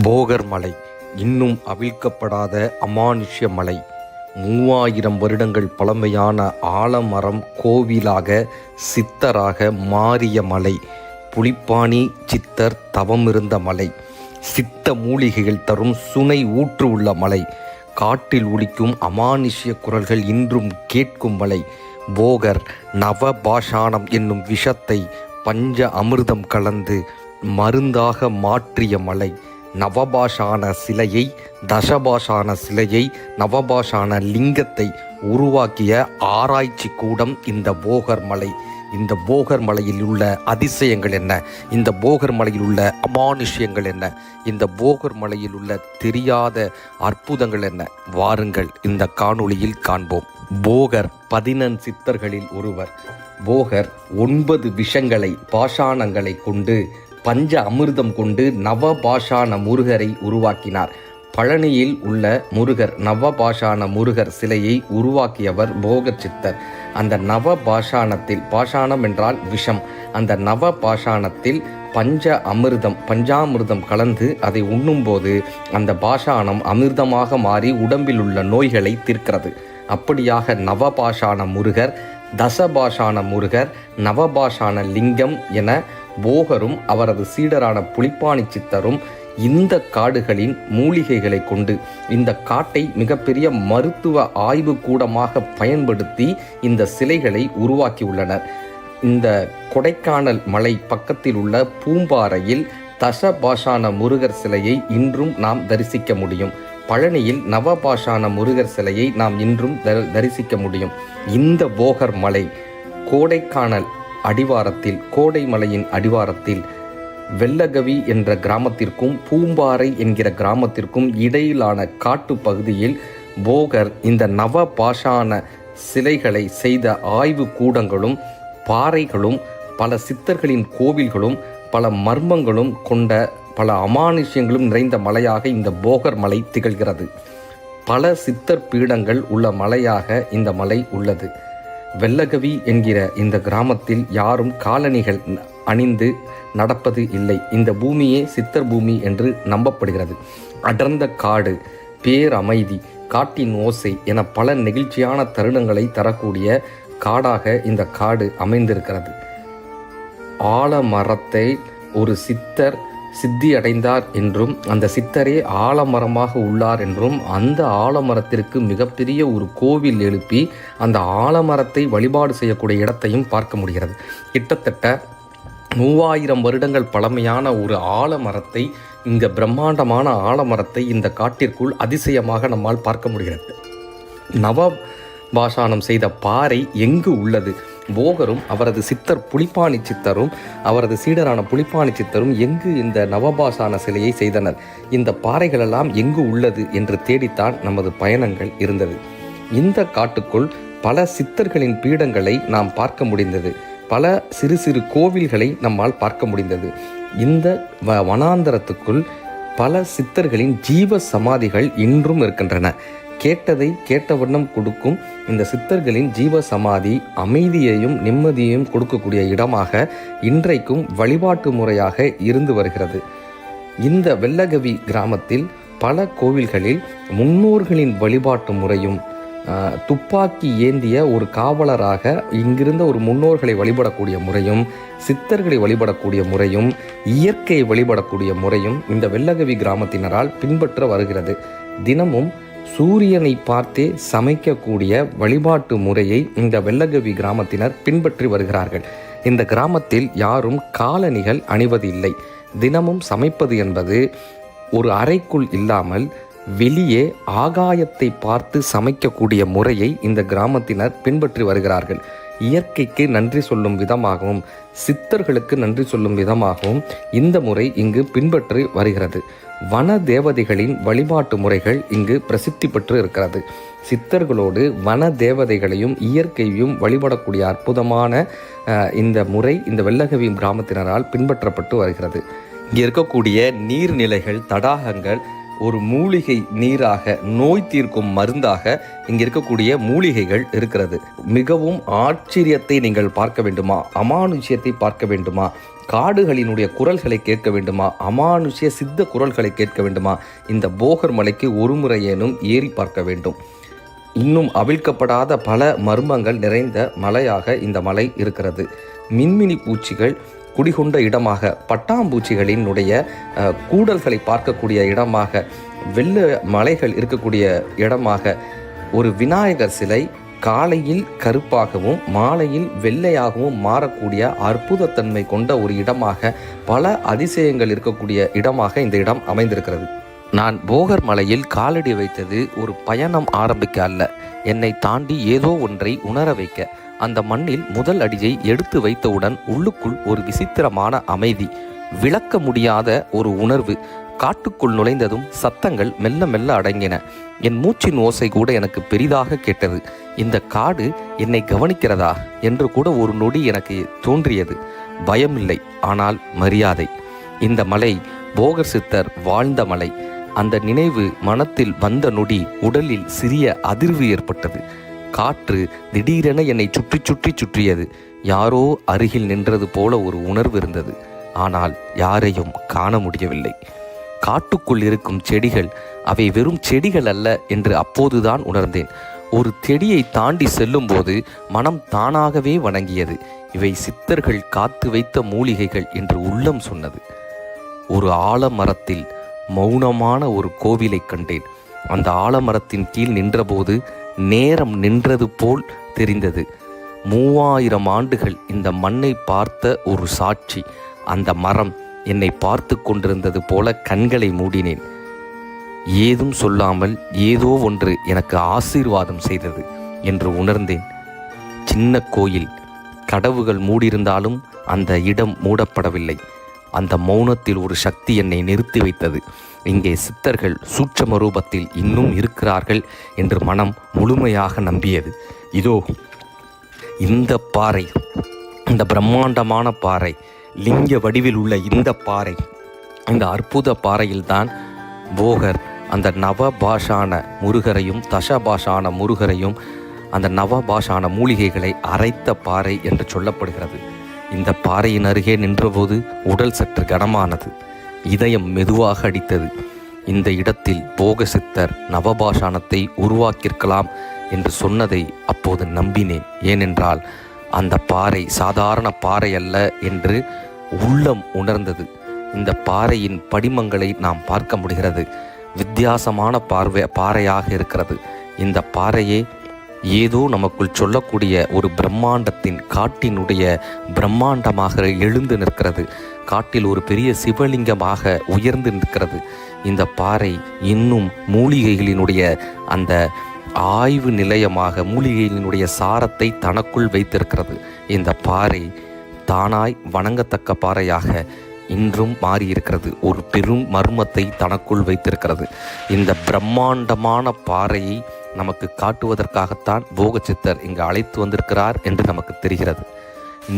போகர் மலை இன்னும் அவிழ்க்கப்படாத அமானுஷ்ய மலை. 3000 வருடங்கள் பழமையான ஆலமரம் கோவிலாக சித்தராக மாறிய மலை. புலிப்பாணி சித்தர் தவமிருந்த மலை. சித்த மூலிகைகள் தரும் சுனை ஊற்று உள்ள மலை. காட்டில் ஒலிக்கும் அமானுஷ்ய குரல்கள் இன்றும் கேட்கும் மலை. போகர் நவபாஷாணம் என்னும் விஷத்தை பஞ்ச அமிர்தம் கலந்து மருந்தாக மாற்றிய மலை. நவபாஷான சிலையை, தசபாஷான சிலையை, நவபாஷான லிங்கத்தை உருவாக்கிய ஆராய்ச்சி கூடம் இந்த போகர் மலை. இந்த போகர் மலையில் உள்ள அதிசயங்கள் என்ன? இந்த போகர் மலையில் உள்ள அமானுஷ்யங்கள் என்ன? இந்த போகர் மலையில் உள்ள தெரியாத அற்புதங்கள் என்ன? வாருங்கள் இந்த காணொளியில் காண்போம். போகர் 14 சித்தர்களில் ஒருவர். போகர் 9 விஷங்களை, பாஷாணங்களை கொண்டு, பஞ்ச அமிர்தம் கொண்டு நவபாஷான முருகரை உருவாக்கினார். பழனியில் உள்ள முருகர், நவபாஷான முருகர் சிலையை உருவாக்கியவர் போகர் சித்தர். அந்த நவபாஷாணத்தில், பாஷாணம் என்றால் விஷம், அந்த நவபாஷாணத்தில் பஞ்சாமிர்தம் கலந்து அதை உண்ணும்போது அந்த பாஷாணம் அமிர்தமாக மாறி உடம்பில் உள்ள நோய்களை தீர்க்கிறது. அப்படியாக நவபாஷான முருகர், தசபாஷான முருகர், நவபாஷான லிங்கம் என போகரும் அவரது சீடரான புலிப்பாணி சித்தரும் இந்த காடுகளின் மூலிகைகளை கொண்டு இந்த காட்டை மிகப்பெரிய மருத்துவ ஆய்வு கூடமாக பயன்படுத்தி இந்த சிலைகளை உருவாக்கியுள்ளனர். இந்த கொடைக்கானல் மலை பக்கத்தில் உள்ள பூம்பாறையில் தசபாஷான முருகர் சிலையை இன்றும் நாம் தரிசிக்க முடியும். பழனியில் நவபாஷான முருகர் சிலையை நாம் இன்றும் தரிசிக்க முடியும். இந்த போகர் மலை கோடைக்கானல் அடிவாரத்தில், கோடை மலையின் அடிவாரத்தில் வெள்ளகவி என்ற கிராமத்திற்கும் பூம்பாறை என்கிற கிராமத்திற்கும் இடையிலான காட்டு பகுதியில் போகர் இந்த நவபாஷான சிலைகளை செய்த ஆய்வு கூடங்களும் பாறைகளும் பல சித்தர்களின் கோவில்களும் பல மர்மங்களும் கொண்ட பல அமானுஷ்யங்களும் நிறைந்த மலையாக இந்த போகர் மலை திகழ்கிறது. பல சித்தர் பீடங்கள் உள்ள மலையாக இந்த மலை உள்ளது. வெள்ளகவி என்கிற இந்த கிராமத்தில் யாரும் காலணிகள் அணிந்து நடப்பது இல்லை. இந்த பூமியே சித்தர் பூமி என்று நம்பப்படுகிறது. அடர்ந்த காடு, பேரமைதி, காட்டின் ஓசை என பல நெகிழ்ச்சியான தருணங்களை தரக்கூடிய காடாக இந்த காடு அமைந்திருக்கிறது. ஆலமரத்தை ஒரு சித்தர் சித்தி அடைந்தார் என்றும், அந்த சித்தரே ஆலமரமாக உள்ளார் என்றும், அந்த ஆலமரத்திற்கு மிகப்பெரிய ஒரு கோவில் எழுப்பி அந்த ஆலமரத்தை வழிபாடு செய்யக்கூடிய இடத்தையும் பார்க்க முடிகிறது. கிட்டத்தட்ட 3000 வருடங்கள் பழமையான ஒரு ஆலமரத்தை, இங்க பிரம்மாண்டமான ஆலமரத்தை இந்த காட்டிற்குள் அதிசயமாக நம்மால் பார்க்க முடிகிறது. நவபாஷாணம் செய்த பாறை எங்கு உள்ளது? போகரும் அவரது சித்தர் புலிப்பாணி சித்தரும் அவரது சீடரான புலிப்பாணி சித்தரும் எங்கு இந்த நவபாஷான சிலையை செய்தனர்? இந்த பாறைகளெல்லாம் எங்கு உள்ளது என்று தேடித்தான் நமது பயணங்கள் இருந்தது. இந்த காட்டுக்குள் பல சித்தர்களின் பீடங்களை நாம் பார்க்க முடிந்தது. பல சிறு சிறு கோவில்களை நம்மால் பார்க்க முடிந்தது. இந்த வனாந்தரத்துக்குள் பல சித்தர்களின் ஜீவ சமாதிகள் இன்றும் இருக்கின்றன. கேட்டதை கேட்ட வண்ணம் கொடுக்கும் இந்த சித்தர்களின் ஜீவ சமாதி அமைதியையும் நிம்மதியையும் கொடுக்கக்கூடிய இடமாக இன்றைக்கும் வழிபாட்டு முறையாக இருந்து வருகிறது. இந்த வெள்ளகவி கிராமத்தில் பல கோவில்களில் முன்னோர்களின் வழிபாட்டு முறையும், துப்பாக்கி ஏந்திய ஒரு காவலராக இங்கிருந்த ஒரு முன்னோர்களை வழிபடக்கூடிய முறையும், சித்தர்களை வழிபடக்கூடிய முறையும், இயற்கையை வழிபடக்கூடிய முறையும் இந்த வெள்ளகவி கிராமத்தினரால் பின்பற்ற வருகிறது. தினமும் சூரியனை பார்த்தே சமைக்கக்கூடிய வழிபாட்டு முறையை இந்த வெள்ளகவி கிராமத்தினர் பின்பற்றி வருகிறார்கள். இந்த கிராமத்தில் யாரும் காலணிகள் அணிவது இல்லை. தினமும் சமைப்பது என்பது ஒரு அறைக்குள் இல்லாமல் வெளியே ஆகாயத்தை பார்த்து சமைக்கக்கூடிய முறையை இந்த கிராமத்தினர் பின்பற்றி வருகிறார்கள். இயற்கைக்கு நன்றி சொல்லும் விதமாகவும், சித்தர்களுக்கு நன்றி சொல்லும் விதமாகவும் இந்த முறை இங்கு பின்பற்றி வருகிறது. வன தேவதைகளின் வழிபாட்டு முறைகள் இங்கு பிரசித்தி பெற்று இருக்கிறது. சித்தர்களோடு வன தேவதைகளையும் இயற்கையையும் வழிபடக்கூடிய அற்புதமான இந்த முறை இந்த வெள்ளகவி கிராமத்தினரால் பின்பற்றப்பட்டு வருகிறது. இங்கே இருக்கக்கூடிய நீர்நிலைகள், தடாகங்கள் ஒரு மூலிகை நீராக, நோய் தீர்க்கும் மருந்தாக இங்கே இருக்கக்கூடிய மூலிகைகள் இருக்கிறது. மிகவும் ஆச்சரியத்தை நீங்கள் பார்க்க வேண்டுமா, அமானுஷ்யத்தை பார்க்க வேண்டுமா, காடுகளினுடைய குரல்களை கேட்க வேண்டுமா, அமானுஷ்ய சித்த குரல்களை கேட்க வேண்டுமா, இந்த போகர் மலைக்கு ஒரு முறையேனும் ஏறி பார்க்க வேண்டும். இன்னும் அவிழ்க்கப்படாத பல மர்மங்கள் நிறைந்த மலையாக இந்த மலை இருக்கிறது. மின்மினி பூச்சிகள் குடிகொண்ட இடமாக, பட்டாம்பூச்சிகளினுடைய கூடல்களை பார்க்கக்கூடிய இடமாக, வெள்ள மலைகள் இருக்கக்கூடிய இடமாக, ஒரு விநாயகர் சிலை காலையில் கருப்பாகவும் மாலையில் வெள்ளையாகவும் மாறக்கூடிய அற்புதத்தன்மை கொண்ட ஒரு இடமாக, பல அதிசயங்கள் இருக்கக்கூடிய இடமாக இந்த இடம் அமைந்திருக்கிறது. நான் போகர் மலையில் காலடி வைத்தது ஒரு பயணம் ஆரம்பிக்க அல்ல, என்னை தாண்டி ஏதோ ஒன்றை உணர வைக்க. அந்த மண்ணில் முதல் அடியை எடுத்து வைத்தவுடன் உள்ளுக்குள் ஒரு விசித்திரமான அமைதி, விளக்க முடியாத ஒரு உணர்வு. காட்டுக்குள் நுழைந்ததும் சத்தங்கள் மெல்ல மெல்ல அடங்கின. என் மூச்சின் ஓசை கூட எனக்கு பெரிதாக கேட்டது. இந்த காடு என்னை கவனிக்கிறதா என்று கூட ஒரு நொடி எனக்கு தோன்றியது. பயமில்லை, ஆனால் மரியாதை. இந்த மலை போகர் சித்தர் வாழ்ந்த மலை. அந்த நினைவு மனத்தில் வந்த நொடி உடலில் சிறிய அதிர்வு ஏற்பட்டது. காற்று திடீரென என்னை சுற்றி சுற்றி சுற்றியது. யாரோ அருகில் நின்றது போல ஒரு உணர்வு இருந்தது. ஆனால் யாரையும் காண முடியவில்லை. காட்டுக்குள் இருக்கும் செடிகள் அவை வெறும் செடிகள் அல்ல என்று அப்போதுதான் உணர்ந்தேன். ஒரு செடியை தாண்டி செல்லும் போது மனம் தானாகவே வணங்கியது. இவை சித்தர்கள் காத்து வைத்த மூலிகைகள் என்று உள்ளம் சொன்னது. ஒரு ஆலமரத்தில் மௌனமான ஒரு கோவிலை கண்டேன். அந்த ஆலமரத்தின் கீழ் நின்றபோது நேரம் நின்றது போல் தெரிந்தது. 3000 ஆண்டுகள் இந்த மண்ணை பார்த்த ஒரு சாட்சி. அந்த மரம் என்னை பார்த்து கொண்டிருந்தது போல கண்களை மூடினேன். ஏதும் சொல்லாமல் ஏதோ ஒன்று எனக்கு ஆசீர்வாதம் செய்தது என்று உணர்ந்தேன். சின்ன கோயில், கதவுகள் மூடியிருந்தாலும் அந்த இடம் மூடப்படவில்லை. அந்த மௌனத்தில் ஒரு சக்தி என்னை நிறுத்தி வைத்தது. இங்கே சித்தர்கள் சூட்சம ரூபத்தில் இன்னும் இருக்கிறார்கள் என்று மனம் முழுமையாக நம்பியது. இதோ இந்த பாறை, இந்த பிரம்மாண்டமான பாறை, லிங்க வடிவில் உள்ள இந்த பாறை, இந்த அற்புத பாறையில்தான் போகர் அந்த நவபாஷான முருகரையும் தசபாஷான முருகரையும் அந்த நவபாஷான மூலிகைகளை அரைத்த பாறை என்று சொல்லப்படுகிறது. இந்த பாறையின் அருகே நின்றபோது உடல் சற்று கனமானது. இதயம் மெதுவாக அடித்தது. இந்த இடத்தில் போக சித்தர் நவபாஷானத்தை உருவாக்கியிருக்கலாம் என்று சொன்னதை அப்போது நம்பினேன். ஏனென்றால் அந்த பாறை சாதாரண பாறை அல்ல என்று உள்ளம் உணர்ந்தது. இந்த பாறையின் படிமங்களை நாம் பார்க்க முடிகிறது. வித்தியாசமான பாறையாக இருக்கிறது. இந்த பாறையே ஏதோ நமக்குள் சொல்லக்கூடிய ஒரு பிரம்மாண்டத்தின் காட்டினுடைய பிரம்மாண்டமாக எழுந்து நிற்கிறது. காட்டில் ஒரு பெரிய சிவலிங்கமாக உயர்ந்து நிற்கிறது. இந்த பாறை இன்னும் மூலிகைகளினுடைய அந்த ஆய்வு நிலையமாக மூலிகைகளினுடைய சாரத்தை தனக்குள் வைத்திருக்கிறது. இந்த பாறை தானாய் வணங்கத்தக்க பாறையாக இன்றும் மாறியிருக்கிறது. ஒரு பெரும் மர்மத்தை தனக்குள் வைத்திருக்கிறது. இந்த பிரம்மாண்டமான பாறையை நமக்கு காட்டுவதற்காகத்தான் போகசித்தர் இங்கு அழைத்து வந்திருக்கிறார் என்று நமக்கு தெரிகிறது.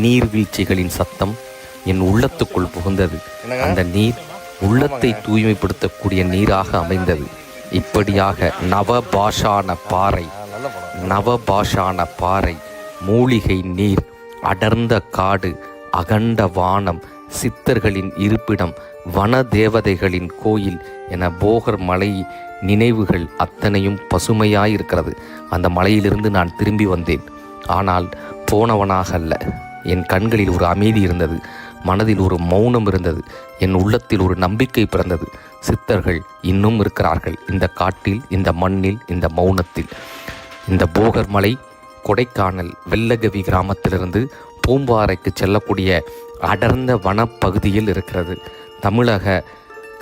நீர்வீழ்ச்சிகளின் சத்தம் என் உள்ளத்துக்குள் புகுந்தது. அந்த நீர் உள்ளத்தை தூய்மைப்படுத்தக்கூடிய நீராக அமைந்தது. இப்படியாக நவபாஷான பாறை, மூலிகை நீர், அடர்ந்த காடு, அகண்ட வானம், சித்தர்களின் இருப்பிடம், வன தேவதைகளின் கோயில் என போகர் மலை நினைவுகள் அத்தனையும் பசுமையாயிருக்கிறது. அந்த மலையிலிருந்து நான் திரும்பி வந்தேன். ஆனால் போனவனாக அல்ல. என் கண்களில் ஒரு அமைதி இருந்தது. மனதில் ஒரு மௌனம் இருந்தது. என் உள்ளத்தில் ஒரு நம்பிக்கை பிறந்தது. சித்தர்கள் இன்னும் இருக்கிறார்கள் இந்த காட்டில், இந்த மண்ணில், இந்த மௌனத்தில். இந்த போகர் மலை கொடைக்கானல் வெள்ளகவி கிராமத்திலிருந்து பூம்பாறைக்கு செல்லக்கூடிய அடர்ந்த வனப்பகுதியில் இருக்கிறது. தமிழக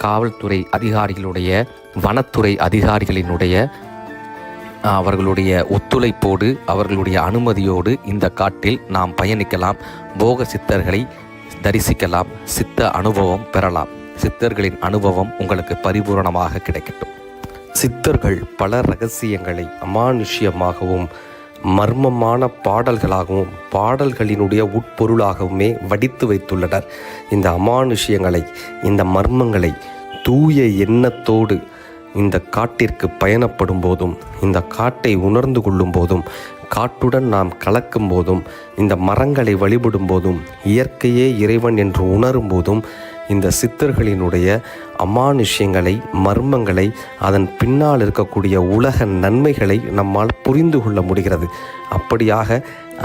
காவல்துறை அதிகாரிகளுடைய, வனத்துறை அதிகாரிகளினுடைய அவர்களுடைய ஒத்துழைப்போடு, அவர்களுடைய அனுமதியோடு இந்த காட்டில் நாம் பயணிக்கலாம். போக சித்தர்களை தரிசிக்கலாம். சித்த அனுபவம் பெறலாம். சித்தர்களின் அனுபவம் உங்களுக்கு பரிபூரணமாக கிடைக்கட்டும். சித்தர்கள் பல ரகசியங்களை அமானுஷ்யமாகவும் மர்மமான பாடல்களாகவும் பாடல்களினுடைய உட்பொருளாகவுமே வடித்து வைத்துள்ளனர். இந்த அமானுஷ்யங்களை, இந்த மர்மங்களை தூய எண்ணத்தோடு இந்த காட்டிற்கு பயணப்படும் போதும், இந்த காட்டை உணர்ந்து கொள்ளும் போதும், காட்டுடன் நாம் கலக்கும் போதும், இந்த மரங்களை வழிபடும் போதும், இயற்கையே இறைவன் என்று உணரும் போதும், இந்த சித்தர்களினுடைய அமானுஷ்யங்களை, மர்மங்களை, அதன் பின்னால் இருக்கக்கூடிய உலக நன்மைகளை நம்மால் புரிந்து கொள்ள முடிகிறது. அப்படியாக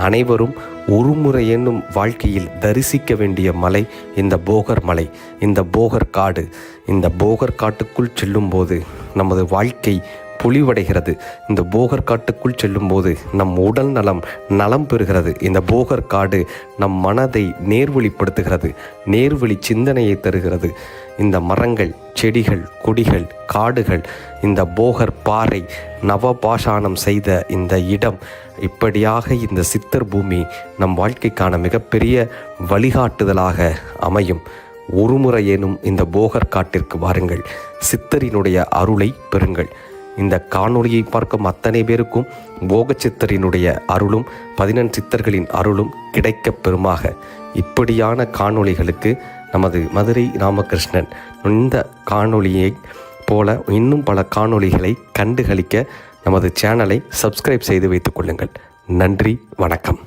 அனைவரும் ஒரு முறை என்னும் வாழ்க்கையில் தரிசிக்க வேண்டிய மலை இந்த போகர் மலை, இந்த போகர் காடு. இந்த போகர் காட்டுக்குள் செல்லும்போது நமது வாழ்க்கை பொலிவடைகிறது. இந்த போகர் காட்டுக்குள் செல்லும்போது நம் உடல் நலம் பெறுகிறது. இந்த போகர் காடு நம் மனதை நேர்வழிப்படுத்துகிறது, நேர்வழி சிந்தனையை தருகிறது. இந்த மரங்கள், செடிகள், கொடிகள், காடுகள், இந்த போகர் பாறை, நவபாஷாணம் செய்த இந்த இடம், இப்படியாக இந்த சித்தர் பூமி நம் வாழ்க்கைக்கான மிகப்பெரிய வழிகாட்டுதலாக அமையும். ஒரு முறையேனும் இந்த போகர் காட்டிற்கு வாருங்கள், சித்தரினுடைய அருளை பெறுங்கள். இந்த காணொளியை பார்க்கும் அத்தனை பேருக்கும் போக சித்தரினுடைய அருளும் 14 சித்தர்களின் அருளும் கிடைக்க பெறுமாக. இப்படியான காணொளிகளுக்கு நமது மதுரை ராமகிருஷ்ணன் இந்த காணொளியை போல இன்னும் பல காணொளிகளை கண்டுகளிக்க நமது சேனலை சப்ஸ்கிரைப் செய்து வைத்துக் கொள்ளுங்கள். நன்றி, வணக்கம்.